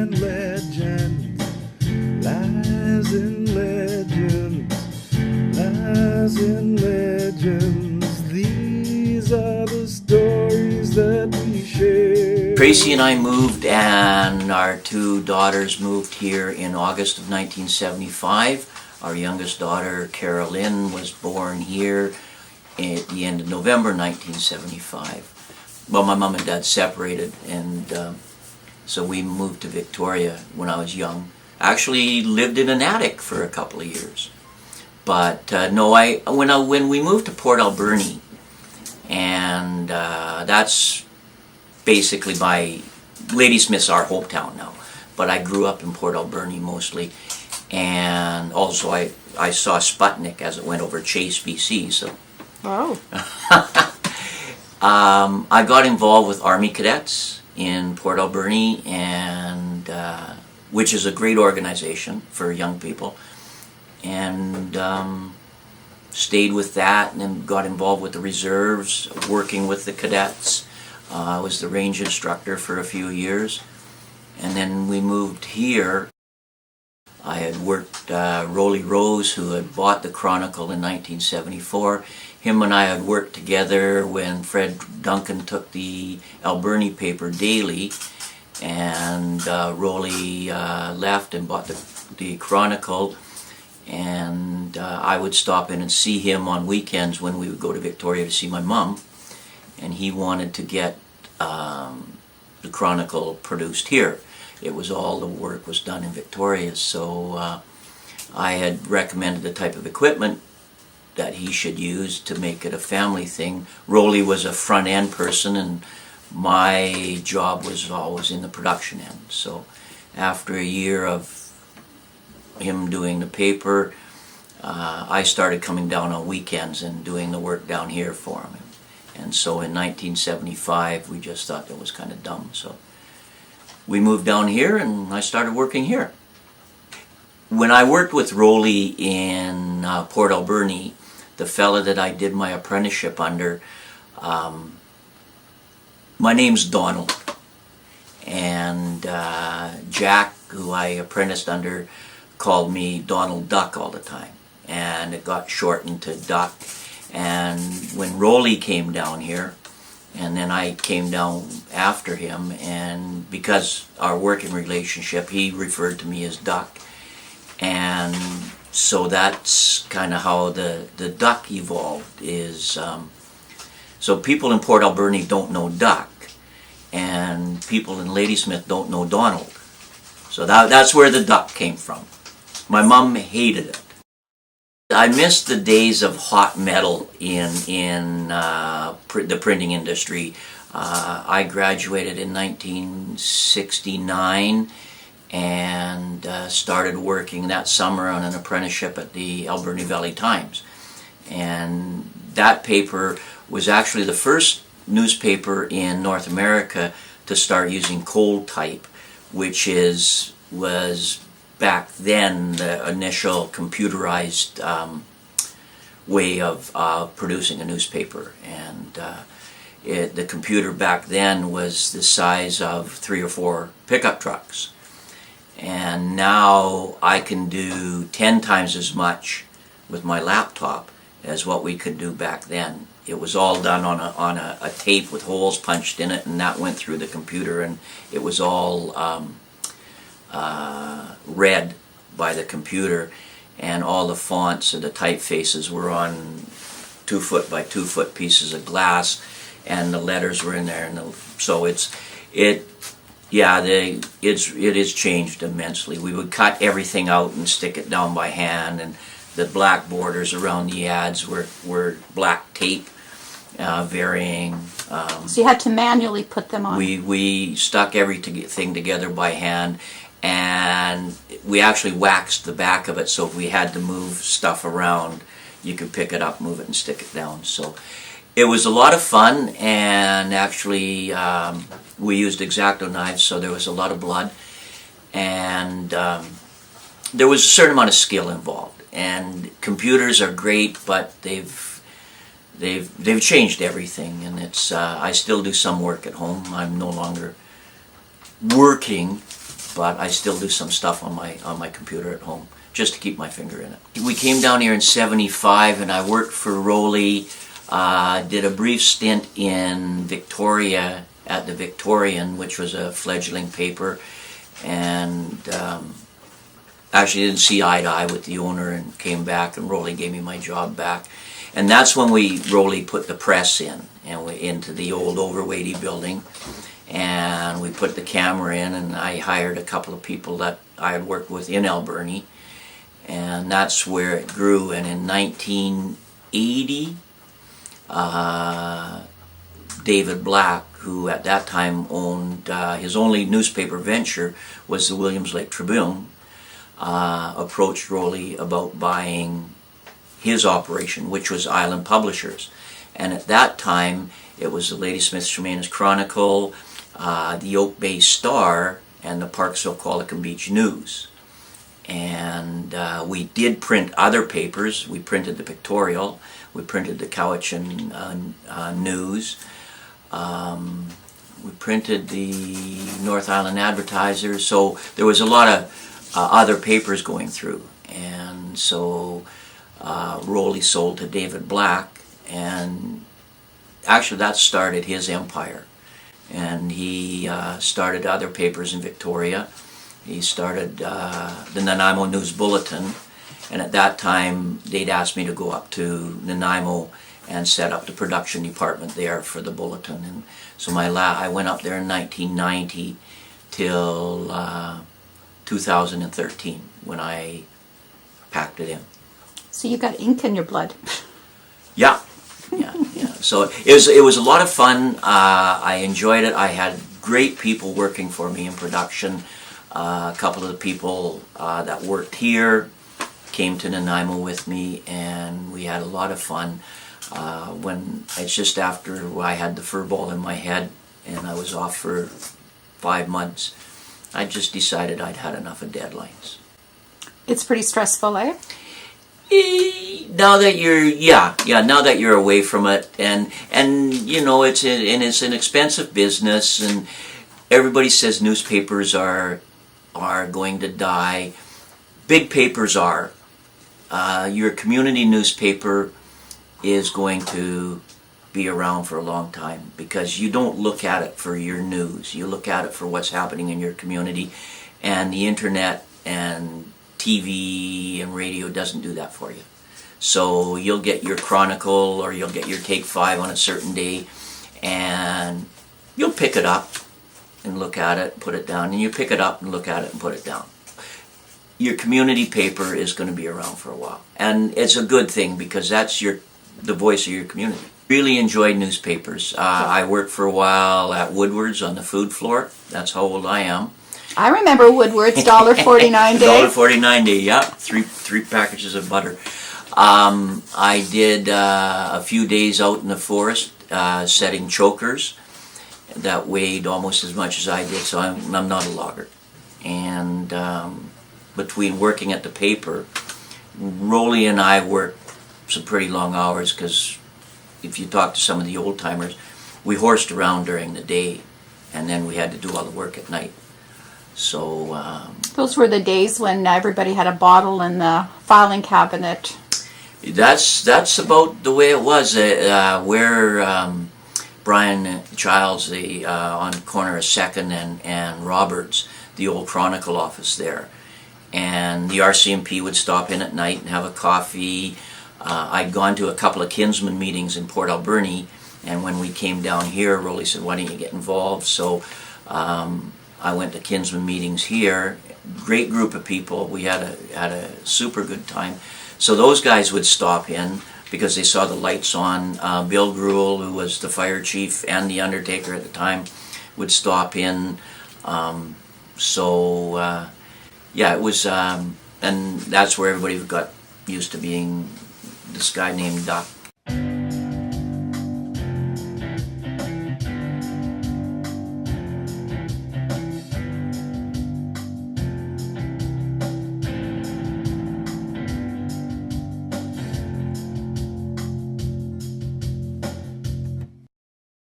in legends, lies in legends, lies in legends. These are the stories that we share. Tracy and I moved, and our two daughters moved here in August of 1975. Our youngest daughter, Carolyn, was born here at the end of November 1975. Well, my mom and dad separated, and so we moved to Victoria when I was young. Actually lived in an attic for a couple of years. But no, when we moved to Port Alberni, and that's basically Ladysmith's our hometown now, but I grew up in Port Alberni mostly, and also I saw Sputnik as it went over Chase, BC, so. Oh. I got involved with Army Cadets in Port Alberni, and which is a great organization for young people, and stayed with that, and then got involved with the reserves, working with the cadets. I was the range instructor for a few years, and then we moved here. I had worked Rolly Rose, who had bought the Chronicle in 1974. Him and I had worked together when Fred Duncan took the Alberni paper daily, and Rolly left and bought the Chronicle, and I would stop in and see him on weekends when we would go to Victoria to see my mom, and he wanted to get the Chronicle produced here. It was all the work was done in Victoria, so I had recommended the type of equipment that he should use to make it a family thing. Rolly was a front end person, and my job was always in the production end. So after a year of him doing the paper, I started coming down on weekends and doing the work down here for him. And so in 1975 we just thought that was kind of dumb, so we moved down here and I started working here. When I worked with Rolly in Port Alberni, the fella that I did my apprenticeship under, my name's Donald, and Jack, who I apprenticed under, called me Donald Duck all the time, and it got shortened to Duck. And when Rolly came down here, and then I came down after him, and because our working relationship, he referred to me as Duck, and so that's kind of how the Duck evolved. Is so people in Port Alberni don't know Duck, and people in Ladysmith don't know Donald. So that's where the Duck came from. My mom hated it. I missed the days of hot metal in the printing industry. I graduated in 1969 and started working that summer on an apprenticeship at the Alberni Valley Times. And that paper was actually the first newspaper in North America to start using cold type, which was back then the initial computerized way of producing a newspaper. And the computer back then was the size of 3 or 4 pickup trucks. And now I can do 10 times as much with my laptop as what we could do back then. It was all done on a tape with holes punched in it, and that went through the computer, and it was all read by the computer, and all the fonts and the typefaces were on 2 foot by 2 foot pieces of glass, and the letters were in there, and so it is changed immensely. We would cut everything out and stick it down by hand, and the black borders around the ads were black tape, varying. So you had to manually put them on. We stuck everything together by hand, and we actually waxed the back of it, so if we had to move stuff around, you could pick it up, move it, and stick it down. So it was a lot of fun, and actually we used X-Acto knives, so there was a lot of blood, and there was a certain amount of skill involved. And computers are great, but they've changed everything, and it's I still do some work at home. I'm no longer working but I still do some stuff on my computer at home just to keep my finger in it. We came down here in '75, and I worked for Rowley. Did a brief stint in Victoria at the Victorian, which was a fledgling paper, and actually didn't see eye to eye with the owner and came back, and Rowley gave me my job back. And that's when Rowley put the press in, and into the old overweighty building, and we put the camera in, and I hired a couple of people that I had worked with in Alberni, and that's where it grew. And in 1980, David Black, who at that time owned, his only newspaper venture was the Williams Lake Tribune, approached Rowley about buying his operation, which was Island Publishers. And at that time, it was the Ladysmith Tremaines Chronicle, the Oak Bay Star, and the Parksville Qualicum Beach News. And we did print other papers. We printed the Pictorial, we printed the Cowichan News, we printed the North Island Advertiser, so there was a lot of other papers going through. And so Rowley sold to David Black, and actually that started his empire. And he started other papers in Victoria. He started the Nanaimo News Bulletin, and at that time they'd asked me to go up to Nanaimo and set up the production department there for the Bulletin. And so I went up there in 1990 till 2013 when I packed it in. So you got ink in your blood. Yeah. So it was a lot of fun. I enjoyed it. I had great people working for me in production. A couple of the people that worked here came to Nanaimo with me, and we had a lot of fun. When it's just after I had the fur ball in my head and I was off for 5 months, I just decided I'd had enough of deadlines. It's pretty stressful, eh? Now that now that you're away from it, and you know it's an expensive business, and everybody says newspapers are going to die. Big papers are. Your community newspaper is going to be around for a long time, because you don't look at it for your news. You look at it for what's happening in your community, and the internet and TV and radio doesn't do that for you. So you'll get your Chronicle or you'll get your Take 5 on a certain day, and you'll pick it up and look at it, put it down, and you pick it up and look at it and put it down. Your community paper is going to be around for a while, and it's a good thing, because that's the voice of your community. Really enjoyed newspapers. I worked for a while at Woodward's on the food floor. That's how old I am. I remember Woodward's $1.49 day. $1.49 day, yeah. Three packages of butter. I did a few days out in the forest setting chokers that weighed almost as much as I did, so I'm not a logger. And between working at the paper, Rowley and I worked some pretty long hours, because if you talk to some of the old timers, we horsed around during the day, and then we had to do all the work at night. So those were the days when everybody had a bottle in the filing cabinet. That's about the way it was. Where Brian Childs, on the corner of 2nd and Roberts, the old Chronicle office there, and the RCMP would stop in at night and have a coffee. I'd gone to a couple of Kinsman meetings in Port Alberni, and when we came down here, Rowley said, "Why don't you get involved?" So I went to Kinsman meetings here. Great group of people. We had a super good time. So those guys would stop in because they saw the lights on. Bill Gruel, who was the fire chief and the undertaker at the time, would stop in. It was, and that's where everybody got used to being this guy named Doc